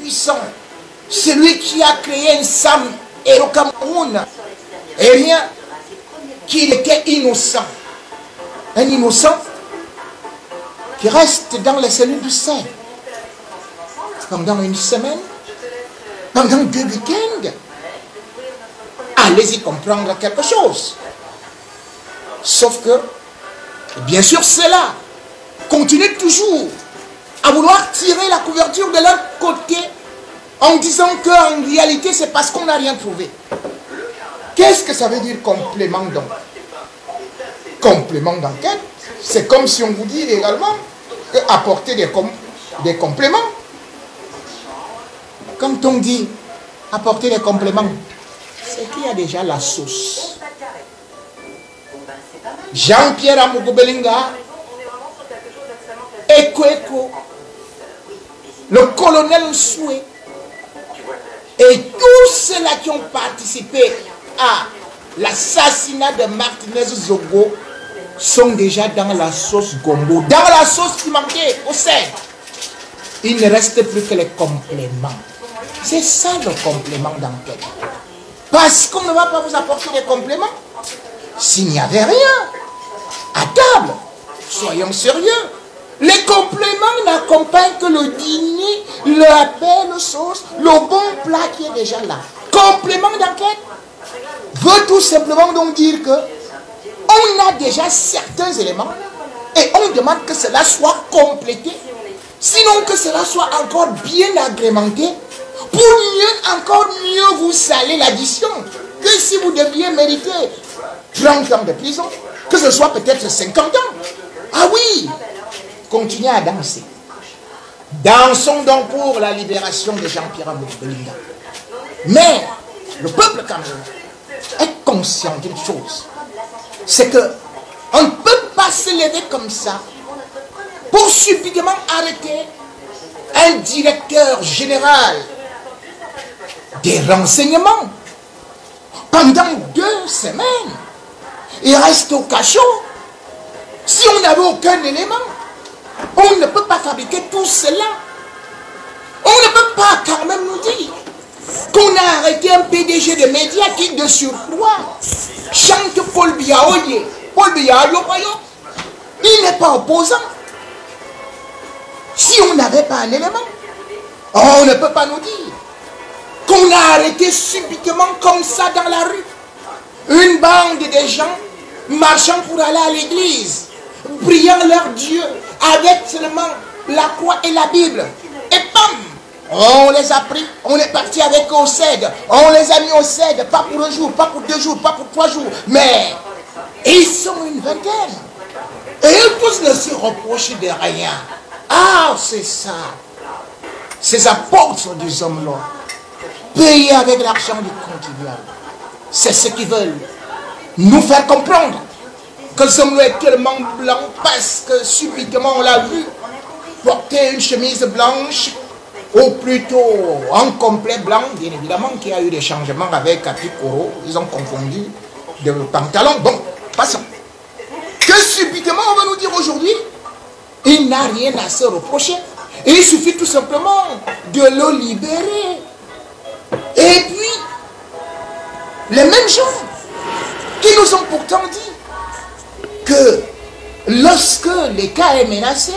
Tout-Puissant, celui qui a créé un Sam et au Cameroun, eh bien, qu'il était innocent. Un innocent qui reste dans les cellules du sein pendant une semaine, pendant 2 week-ends. Allez-y comprendre quelque chose. Sauf que, bien sûr, cela continue toujours à vouloir tirer la couverture de leur côté en disant qu'en réalité, c'est parce qu'on n'a rien trouvé. Qu'est-ce que ça veut dire complément d'enquête? Complément d'enquête, c'est comme si on vous dit également apporter des compléments. Quand on dit apporter des compléments, c'est qu'il y a déjà la sauce. Jean-Pierre Amugobelinga, Eko, le colonel Nsoué, et tous ceux-là qui ont participé à l'assassinat de Martinez Zogo sont déjà dans la sauce gombo, dans la sauce qui manquait au sein. Il ne reste plus que les compléments. C'est ça le complément d'enquête. Parce qu'on ne va pas vous apporter des compléments s'il n'y avait rien à table. Soyons sérieux. Les compléments n'accompagnent que le dîner, la belle sauce, le bon plat qui est déjà là. Complément d'enquête veut tout simplement donc dire que on a déjà certains éléments et on demande que cela soit complété, sinon que cela soit encore bien agrémenté pour encore mieux vous saler l'addition. Que si vous deviez mériter 30 ans de prison, que ce soit peut-être 50 ans. Ah oui, continuez à danser. Dansons donc pour la libération de Jean-Pierre Amugobelinga. Mais le peuple camerounais est conscient d'une chose. C'est que on ne peut pas se lever comme ça pour subitement arrêter un directeur général des renseignements pendant 2 semaines. Il reste au cachot. Si on n'avait aucun élément, on ne peut pas fabriquer tout cela. On ne peut pas quand même nous dire qu'on a arrêté un PDG de médias qui, de surcroît, chante Paul Biaoye. Paul Biaoye, il n'est pas opposant. Si on n'avait pas un élément, on ne peut pas nous dire qu'on a arrêté subitement comme ça dans la rue une bande de gens marchant pour aller à l'église, priant leur Dieu avec seulement la croix et la Bible. Et bam, on les a pris, on est parti avec eux au CED, on les a mis au CED, pas pour 1 jour, pas pour 2 jours, pas pour 3 jours, mais ils sont une vingtaine. Et eux tous ne se reprochent de rien. Ah, c'est ça. Ces apôtres des hommes-là, payés avec l'argent du contribuable, c'est ce qu'ils veulent nous faire comprendre que ce homme-là est tellement blanc parce que subitement on l'a vu porter une chemise blanche, ou plutôt en complet blanc, bien évidemment, qu'il y a eu des changements avec Apikoro, ils ont confondu de pantalon. Bon, passons. Que subitement on va nous dire aujourd'hui, il n'a rien à se reprocher. Et il suffit tout simplement de le libérer. Et puis, les mêmes gens qui nous ont pourtant dit que lorsque l'État est menacé,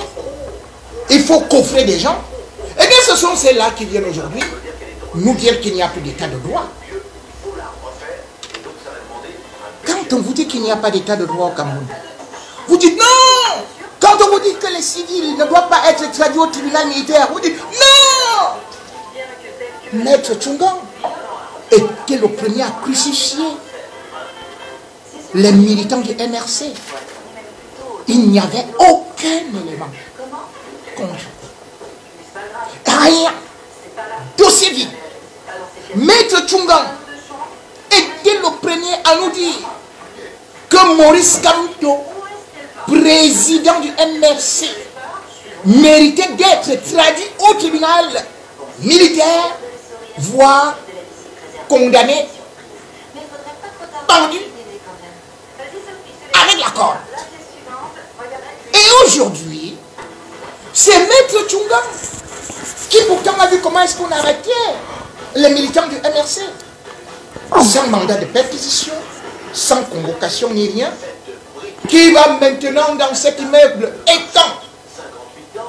il faut coffrer des gens. Eh bien, ce sont ceux-là qui viennent aujourd'hui nous dire qu'il n'y a plus d'état de droit. Quand on vous dit qu'il n'y a pas d'état de droit au Cameroun, vous dites non. Quand on vous dit que les civils ne doivent pas être traduits au tribunal militaire, vous dites non. Maître Tchungang était le premier à crucifier les militants du MRC. Il n'y avait aucun élément contre. Rien. Dossier vide. Maître Tchungang était le premier à nous dire que Maurice Kamto, président du MRC, méritait d'être traduit au tribunal militaire, voire condamné, pendu, avec la corde. Et aujourd'hui, c'est Maître Tchungang qui pourtant a vu comment est-ce qu'on arrêtait les militants du MRC. Sans mandat de perquisition, sans convocation ni rien. Qui va maintenant dans cet immeuble étant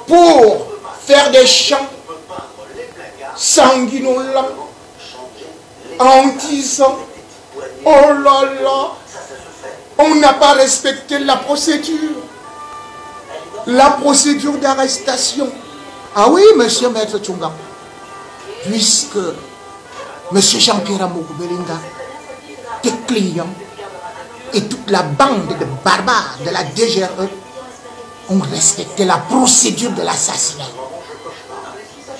pour faire des chants sanguinolents en disant oh là là, on n'a pas respecté la procédure d'arrestation. Ah oui, monsieur Maître Tchunga, puisque monsieur Jean-Pierre Amougou-Belinga, tes clients et toute la bande de barbares de la DGRE ont respecté la procédure de l'assassinat.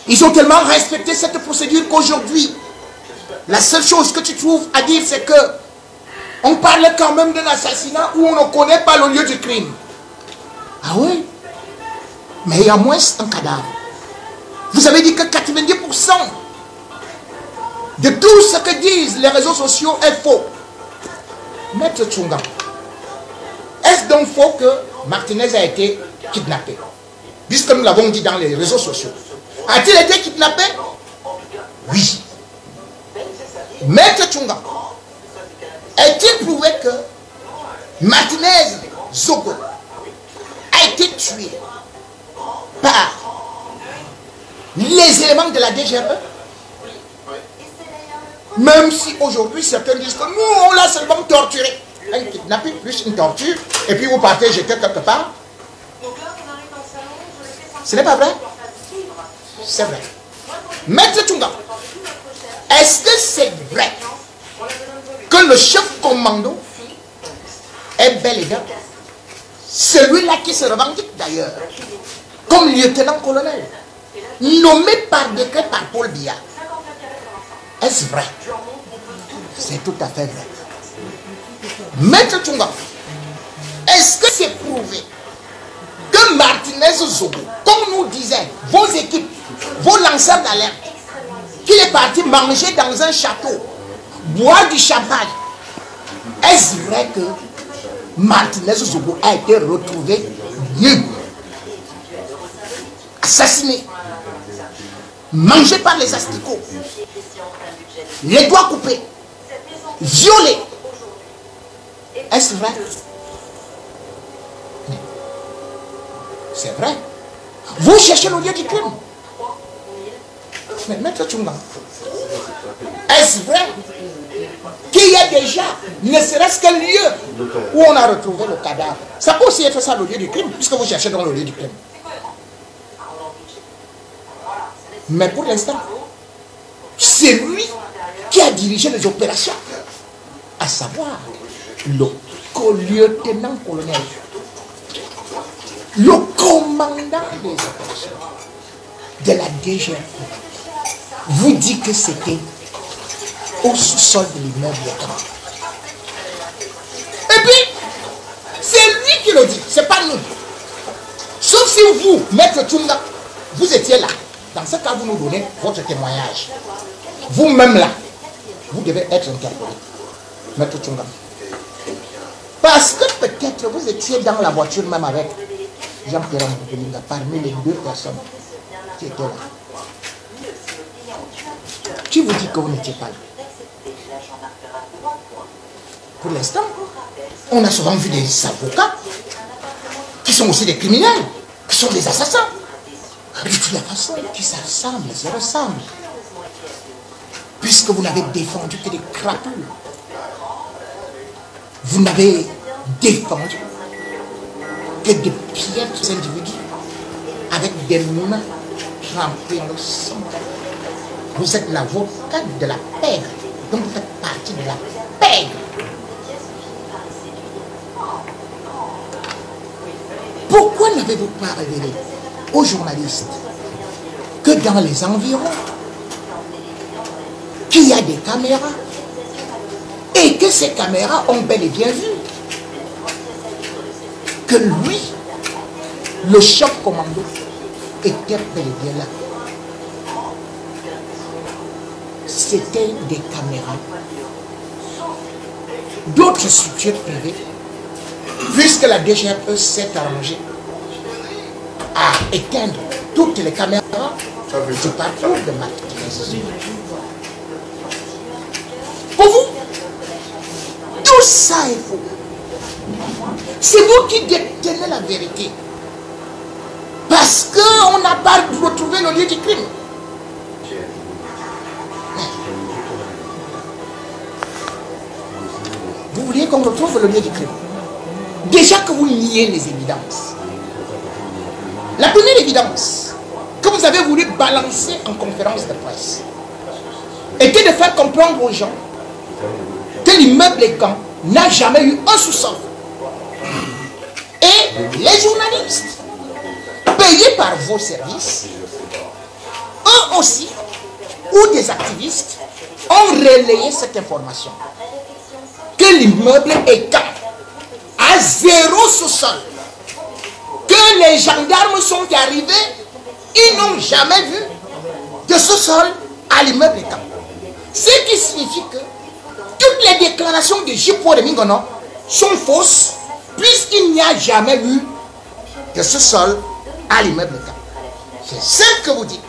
Ils ont tellement respecté cette procédure qu'aujourd'hui, la seule chose que tu trouves à dire, c'est que on parlait quand même d'un assassinat où on ne connaît pas le lieu du crime. Ah oui? Mais il y a moins un cadavre. Vous avez dit que 90% de tout ce que disent les réseaux sociaux est faux. Maître Tchunga, est-ce donc faux que Martinez a été kidnappé? Puisque nous l'avons dit dans les réseaux sociaux. A-t-il été kidnappé? Oui. Maître Tchunga, est-il prouvé que Martinez Zogo a été tué par les éléments de la DGRE? Même si aujourd'hui certains disent que nous on l'a seulement torturé. Un kidnapping plus une torture, et puis vous partez jeter quelque part. Ce n'est pas vrai? C'est vrai. Maître Tchunga, est-ce que c'est vrai que le chef commando est bel et bien celui-là qui se revendique d'ailleurs comme lieutenant-colonel, nommé par décret par Paul Biya? Est-ce vrai? C'est tout à fait vrai. Maître Tchunga, est-ce que c'est prouvé que Martinez Zogo, comme nous disaient vos équipes, vos lanceurs d'alerte, qu'il est parti manger dans un château, boire du champagne? Est-ce vrai que Martinez Zogo a été retrouvé nu, assassiné, mangé par les asticots, les doigts coupés, violé? Est-ce vrai? C'est vrai. Vous cherchez le lieu du crime. Mais Maître Tchunga, est-ce vrai qu'il y a déjà, ne serait-ce qu'un lieu où on a retrouvé le cadavre? Ça peut aussi être ça le lieu du crime, puisque vous cherchez dans le lieu du crime. Mais pour l'instant, c'est lui qui a dirigé les opérations, à savoir le lieutenant-colonel, le commandant des opérations de la DGRE, vous dit que c'était au sous-sol de l'immeuble. Et puis, c'est lui qui le dit, c'est pas nous. Sauf si vous, Maître Tchunga, vous étiez là. Dans ce cas, vous nous donnez votre témoignage. Vous-même là, vous devez être interpellé, Maître Tchunga. Parce que peut-être vous étiez dans la voiture même avec Jean-Pierre Amougou-Belinga, parmi les deux personnes qui étaient là. Qui vous dit que vous n'étiez pas là? Pour l'instant, on a souvent vu des avocats qui sont aussi des criminels, qui sont des assassins. De toute la façon, qui s'assemblent, se ressemblent. Puisque vous n'avez défendu que des crapules. Vous n'avez défendu que des piètres individus avec des mains trempées dans le sang. Vous êtes l'avocat de la pègre, donc vous faites partie de la pègre. Pourquoi n'avez-vous pas révélé aux journalistes que dans les environs, qu'il y a des caméras et que ces caméras ont bel et bien vu que lui, le chef commando, était bel et bien là? C'était des caméras d'autres structures privées, puisque la DGRE s'est arrangée à éteindre toutes les caméras Je parle de Martinez. Pour vous, tout ça est faux. C'est vous qui détenez la vérité. Parce qu'on n'a pas retrouvé le lieu du crime. Vous vouliez qu'on retrouve le lieu du crime. Déjà que vous niez les évidences. La première évidence que vous avez voulu balancer en conférence de presse était de faire comprendre aux gens que l'immeuble Ekan n'a jamais eu un sous-sol. Et les journalistes, payés par vos services, eux aussi, ou des activistes, ont relayé cette information. Que l'immeuble Ekan a 0 sous-sol. Que les gendarmes sont arrivés, ils n'ont jamais vu de sous-sol à l'immeuble Ekan. Ce qui signifie que toutes les déclarations de Jipo de Mingono sont fausses, puisqu'il n'y a jamais eu de sous-sol à l'immeuble Ekan. C'est ce que vous dites.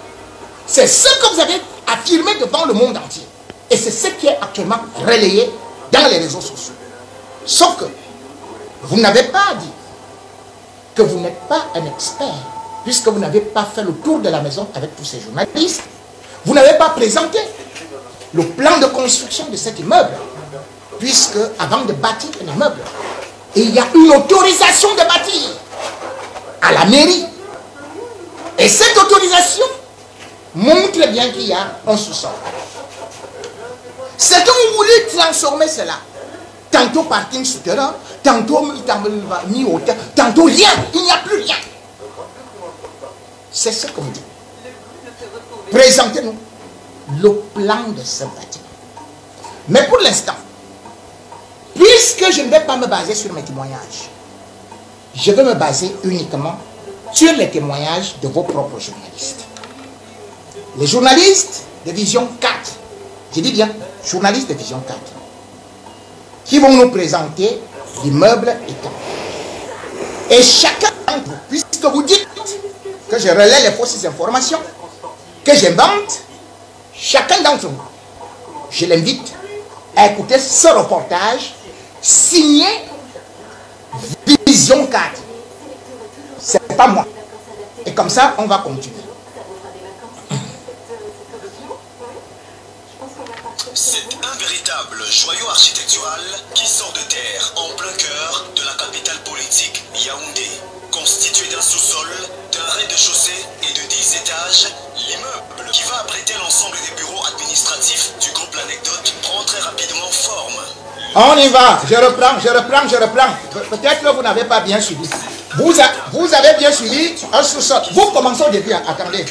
C'est ce que vous avez affirmé devant le monde entier. Et c'est ce qui est actuellement relayé dans les réseaux sociaux. Sauf que vous n'avez pas dit que vous n'êtes pas un expert, puisque vous n'avez pas fait le tour de la maison avec tous ces journalistes. Vous n'avez pas présenté le plan de construction de cet immeuble, puisque avant de bâtir un immeuble, il y a une autorisation de bâtir à la mairie. Et cette autorisation montre bien qu'il y a un sous-sol. C'est qu'on voulait transformer cela. Tantôt parking souterrain, tantôt mis au terre, tantôt rien. Il n'y a plus rien. C'est ce qu'on dit. Présentez-nous le plan de ce bâtiment. Mais pour l'instant, puisque je ne vais pas me baser sur mes témoignages, je vais me baser uniquement sur les témoignages de vos propres journalistes. Les journalistes de Vision 4, je dis bien journalistes de Vision 4, qui vont nous présenter l'immeuble Ekan. Et chacun d'entre vous, puisque vous dites que je relaie les fausses informations, que j'invente, chacun d'entre vous, je l'invite à écouter ce reportage signé Vision 4. C'est pas moi. Et comme ça, on va continuer. C'est un véritable joyau architectural qui sort de terre en plein cœur de la capitale politique Yaoundé. Constitué d'un sous-sol, d'un rez-de-chaussée et de 10 étages, l'immeuble qui va abriter l'ensemble des bureaux administratifs du groupe L'Anecdote prend très rapidement forme. On y va, je reprends. Peut-être que vous n'avez pas bien suivi. Vous avez bien suivi un sous-sol. Vous commencez au début, attendez.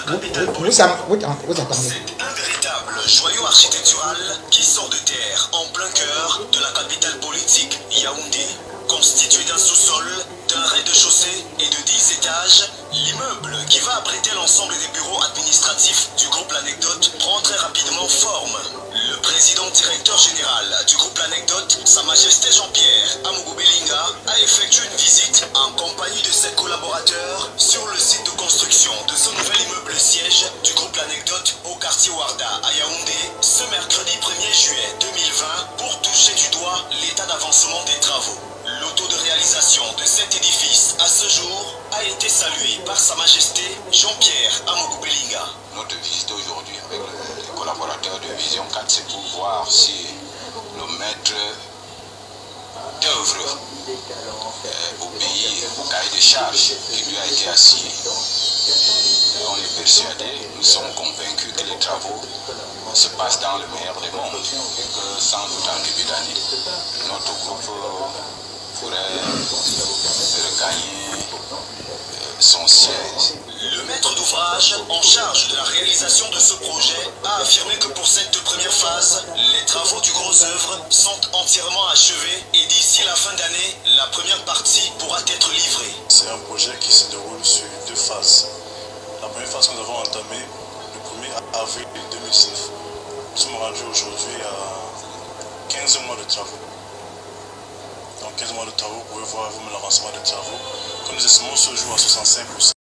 Vous attendez. C'est un véritable joyau architectural qui sort de terre en plein cœur de la capitale politique Yaoundé. Constitué d'un sous-sol, d'un rez-de-chaussée et de 10 étages, l'immeuble qui va abriter l'ensemble des bureaux administratifs du groupe L'Anecdote prend très rapidement forme. Le président directeur général du groupe L'Anecdote, Sa Majesté Jean-Pierre Amougou-Belinga, a effectué une visite en compagnie de ses collaborateurs sur le site de construction de ce nouvel immeuble siège du groupe L'Anecdote au quartier Warda à Yaoundé ce mercredi 1er juillet 2020 pour toucher du doigt l'état d'avancement des travaux. Le taux de réalisation de cet édifice à ce jour a été salué par Sa Majesté Jean-Pierre Amougou-Belinga. Notre visite aujourd'hui avec les collaborateurs de Vision 4, c'est pour voir si le maître d'œuvre obéit au cahier de charges qui lui a été assigné. On est persuadé, nous sommes convaincus que les travaux se passent dans le meilleur des mondes et que sans doute en début d'année, notre groupe pourrait regagner son siège. Le maître d'ouvrage en charge de la réalisation de ce projet a affirmé que pour cette première phase, les travaux du gros œuvre sont entièrement achevés et d'ici la fin d'année, la première partie pourra être livrée. C'est un projet qui se déroule sur 2 phases. La première phase que nous avons entamée le 1er avril 2019. Nous sommes rendus aujourd'hui à 15 mois de travaux. Dans 15 mois de travaux, vous pouvez voir l'avancement des travaux que nous estimons ce jour à 65%.